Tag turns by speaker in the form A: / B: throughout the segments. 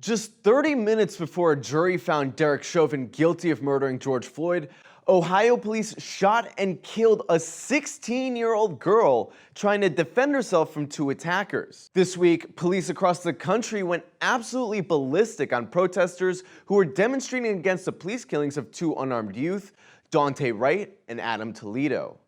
A: Just 30 minutes before a jury found Derek Chauvin guilty of murdering George Floyd, Ohio police shot and killed a 16-year-old girl trying to defend herself from two attackers. This week, police across the country went absolutely ballistic on protesters who were demonstrating against the police killings of two unarmed youth, Dante Wright and Adam Toledo.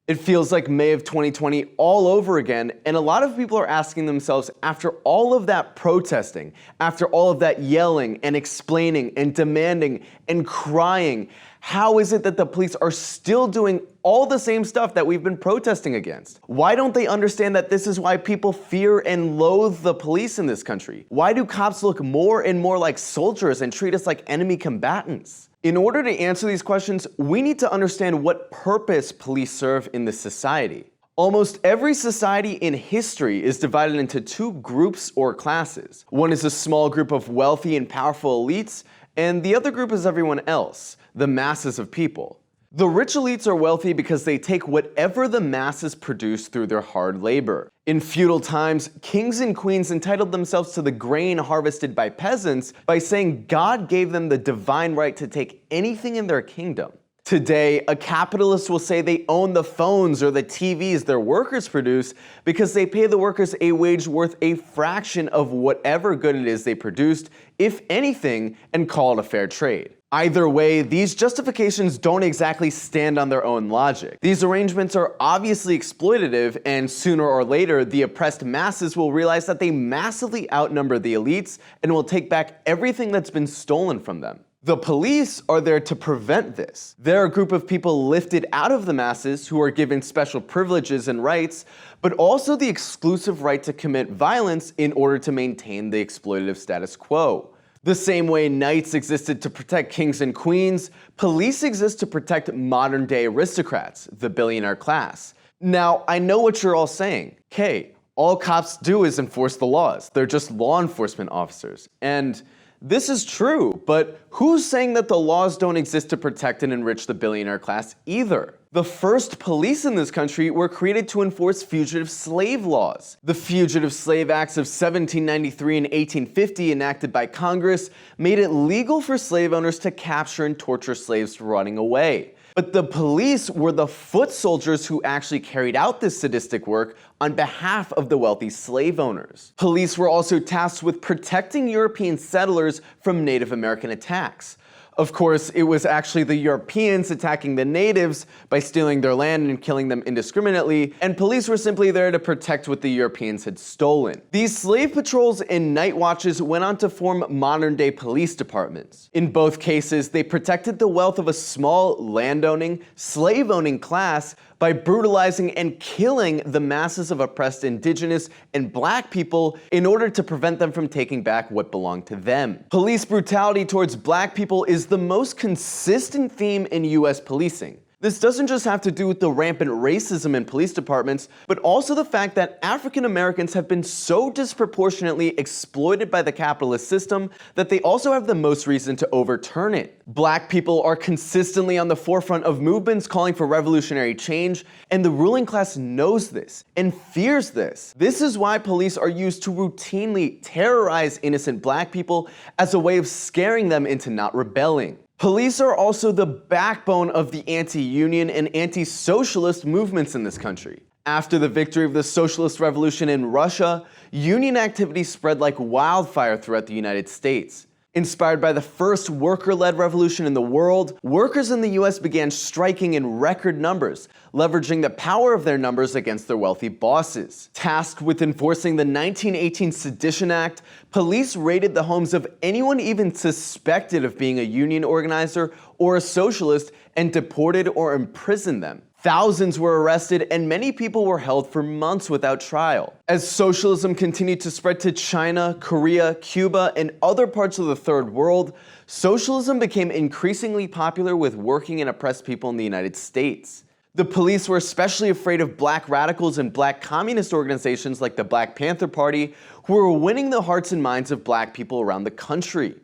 A: It feels like May of 2020 all over again, and a lot of people are asking themselves, after all of that protesting, after all of that yelling and explaining and demanding and crying, how is it that the police are still doing all the same stuff that we've been protesting against? Why don't they understand that this is why people fear and loathe the police in this country? Why do cops look more and more like soldiers and treat us like enemy combatants? In order to answer these questions, we need to understand what purpose police serve in this society. Almost every society in history is divided into two groups or classes. One is a small group of wealthy and powerful elites, and the other group is everyone else, the masses of people. The rich elites are wealthy because they take whatever the masses produce through their hard labor. In feudal times, kings and queens entitled themselves to the grain harvested by peasants by saying God gave them the divine right to take anything in their kingdom. Today, a capitalist will say they own the phones or the TVs their workers produce because they pay the workers a wage worth a fraction of whatever good it is they produced, if anything, and call it a fair trade. Either way, these justifications don't exactly stand on their own logic. These arrangements are obviously exploitative, and sooner or later, the oppressed masses will realize that they massively outnumber the elites and will take back everything that's been stolen from them. The police are there to prevent this. They're a group of people lifted out of the masses who are given special privileges and rights, but also the exclusive right to commit violence in order to maintain the exploitative status quo. The same way knights existed to protect kings and queens, police exist to protect modern-day aristocrats, the billionaire class. Now, I know what you're all saying. Kei, all cops do is enforce the laws. They're just law enforcement officers. And this is true, but who's saying that the laws don't exist to protect and enrich the billionaire class either? The first police in this country were created to enforce fugitive slave laws. The Fugitive Slave Acts of 1793 and 1850, enacted by Congress, made it legal for slave owners to capture and torture slaves for running away. But the police were the foot soldiers who actually carried out this sadistic work on behalf of the wealthy slave owners. Police were also tasked with protecting European settlers from Native American attacks. Of course, it was actually the Europeans attacking the natives by stealing their land and killing them indiscriminately, and police were simply there to protect what the Europeans had stolen. These slave patrols and night watches went on to form modern-day police departments. In both cases, they protected the wealth of a small landowning, slave-owning class by brutalizing and killing the masses of oppressed indigenous and black people in order to prevent them from taking back what belonged to them. Police brutality towards black people is the most consistent theme in US policing. This doesn't just have to do with the rampant racism in police departments, but also the fact that African Americans have been so disproportionately exploited by the capitalist system that they also have the most reason to overturn it. Black people are consistently on the forefront of movements calling for revolutionary change, and the ruling class knows this and fears this. This is why police are used to routinely terrorize innocent black people as a way of scaring them into not rebelling. Police are also the backbone of the anti-union and anti-socialist movements in this country. After the victory of the socialist revolution in Russia, union activity spread like wildfire throughout the United States. Inspired by the first worker-led revolution in the world, workers in the US began striking in record numbers, leveraging the power of their numbers against their wealthy bosses. Tasked with enforcing the 1918 Sedition Act, police raided the homes of anyone even suspected of being a union organizer or a socialist and deported or imprisoned them. Thousands were arrested and many people were held for months without trial. As socialism continued to spread to China, Korea, Cuba, and other parts of the Third World, socialism became increasingly popular with working and oppressed people in the United States. The police were especially afraid of black radicals and black communist organizations like the Black Panther Party, who were winning the hearts and minds of black people around the country.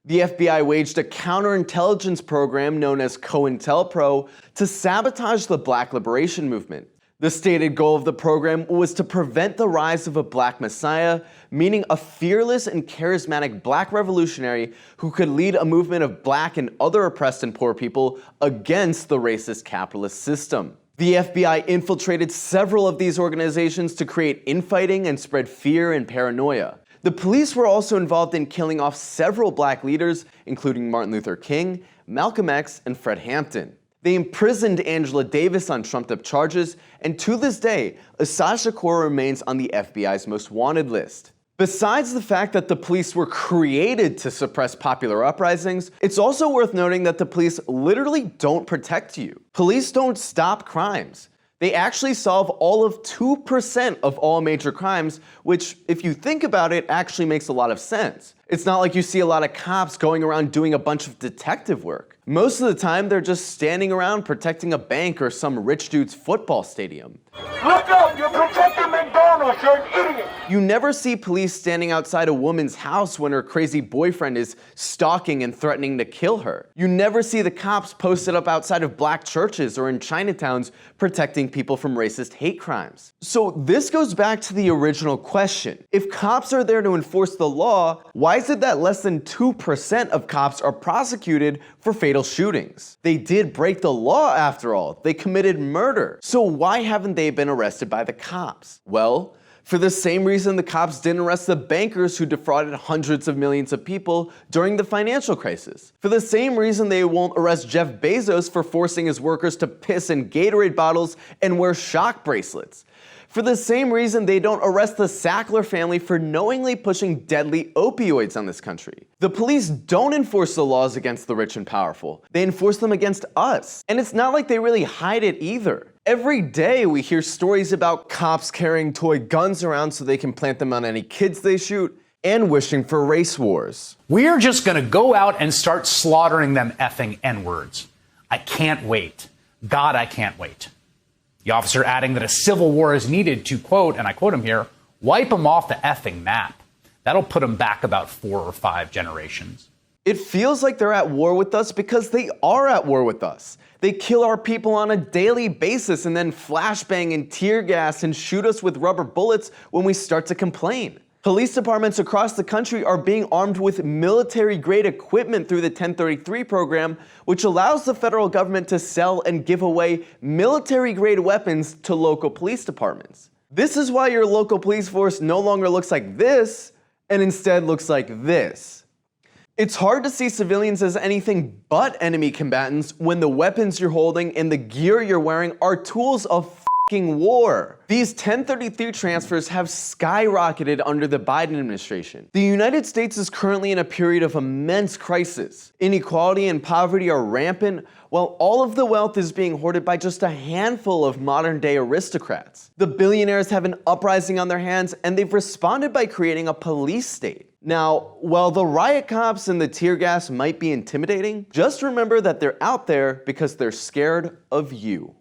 A: The FBI waged a counterintelligence program known as COINTELPRO to sabotage the Black liberation movement. The stated goal of the program was to prevent the rise of a black messiah, meaning a fearless and charismatic black revolutionary who could lead a movement of black and other oppressed and poor people against the racist capitalist system. The FBI infiltrated several of these organizations to create infighting and spread fear and paranoia. The police were also involved in killing off several black leaders, including Martin Luther King, Malcolm X, and Fred Hampton. They imprisoned Angela Davis on trumped-up charges, and to this day, Assad Shakur remains on the FBI's most wanted list. Besides the fact that the police were created to suppress popular uprisings, it's also worth noting that the police literally don't protect you. Police don't stop crimes. They actually solve all of 2% of all major crimes, which, if you think about it, actually makes a lot of sense. It's not like you see a lot of cops going around doing a bunch of detective work. Most of the time, they're just standing around protecting a bank or some rich dude's football stadium.
B: Look up! You're protecting McDonald's! You're an idiot!
A: You never see police standing outside a woman's house when her crazy boyfriend is stalking and threatening to kill her. You never see the cops posted up outside of black churches or in Chinatowns protecting people from racist hate crimes. So this goes back to the original question. If cops are there to enforce the law, why is it that less than 2% of cops are prosecuted for fatal shootings? They did break the law after all. They committed murder. So why haven't they been arrested by the cops? Well, for the same reason the cops didn't arrest the bankers who defrauded hundreds of millions of people during the financial crisis. For the same reason they won't arrest Jeff Bezos for forcing his workers to piss in Gatorade bottles and wear shock bracelets. For the same reason they don't arrest the Sackler family for knowingly pushing deadly opioids on this country. The police don't enforce the laws against the rich and powerful. They enforce them against us. And it's not like they really hide it either. Every day we hear stories about cops carrying toy guns around so they can plant them on any kids they shoot, and wishing for race wars.
C: We're just gonna go out and start slaughtering them effing N-words. I can't wait. God, I can't wait. The officer adding that a civil war is needed to, quote, and I quote him here, wipe them off the effing map. That'll put them back about 4 or 5 generations.
A: It feels like they're at war with us because they are at war with us. They kill our people on a daily basis and then flashbang and tear gas and shoot us with rubber bullets when we start to complain. Police departments across the country are being armed with military-grade equipment through the 1033 program, which allows the federal government to sell and give away military-grade weapons to local police departments. This is why your local police force no longer looks like this, and instead looks like this. It's hard to see civilians as anything but enemy combatants when the weapons you're holding and the gear you're wearing are tools of f***ing war. These 1033 transfers have skyrocketed under the Biden administration. The United States is currently in a period of immense crisis. Inequality and poverty are rampant, while all of the wealth is being hoarded by just a handful of modern-day aristocrats. The billionaires have an uprising on their hands, and they've responded by creating a police state. Now, while the riot cops and the tear gas might be intimidating, just remember that they're out there because they're scared of you.